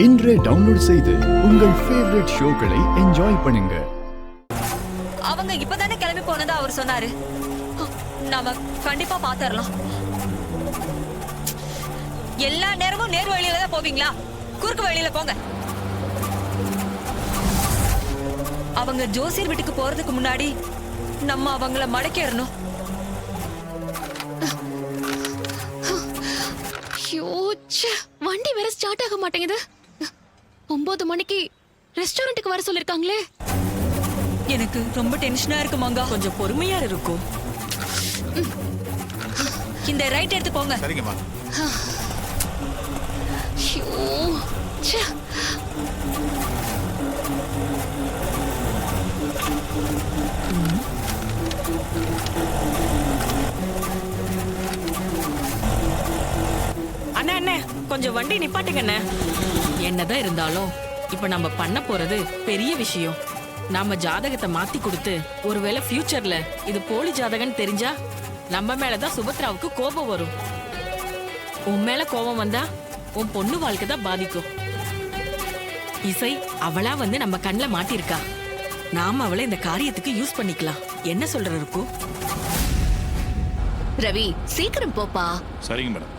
இன்றே டவுன்லோட் செய்து உங்கள் ஃபேவரட் ஷோக்களை என்ஜாய் பண்ணுங்க. அவங்க இப்பதானே கிளம்பி போனதா அவர் சொன்னாரு. நாம கண்டிப்பா பாத்துறலாம். எல்லா நேரமும் நேர் வழியில தான் போவீங்களா? குறுக்கு வழியில போங்க. அவங்க ஜோசியர் வீட்டுக்கு போறதுக்கு முன்னாடி நம்ம அவங்கள மடக்கிடணும். வண்டி வேற ஸ்டார்ட் ஆக மாட்டேங்குது. 9 மணிக்கு ரெஸ்டாரண்ட்டுக்கு வர சொல்லிருக்காங்களே. எனக்கு ரொம்ப டென்ஷனா இருக்கு மங்கா. கொஞ்சம் பொறுமையா இருக்கும். இந்த ரைட் எடுத்து போங்க. சரிங்கம்மா. அண்ணா அண்ணே கொஞ்சம் வண்டி நிப்பாட்டுங்க அண்ணே. என்னதான் இருந்தாலும் இப்ப நம்ம பண்ண போறது பெரிய விஷயம். நாம ஜாதகத்தை மாத்தி கொடுத்து ஒருவேளை ஃபியூச்சர்ல இது போலி ஜாதகம் தெரிஞ்சா நம்ம மேலதான் சுபத்ராவுக்கு கோபம் வரும். உன் மேல கோபம் வந்தா உன் பொண்ணு வாழ்க்கை தான் பாதிக்கும். இசை அவளா வந்து நம்ம கண்ணில் மாட்டிருக்கா. நாம அவளை இந்த காரியத்துக்கு யூஸ் பண்ணிக்கலாம். என்ன சொல்ற இருக்கும்? ரவி சீக்கிரம் போப்பா. சரிங்க மேடம்.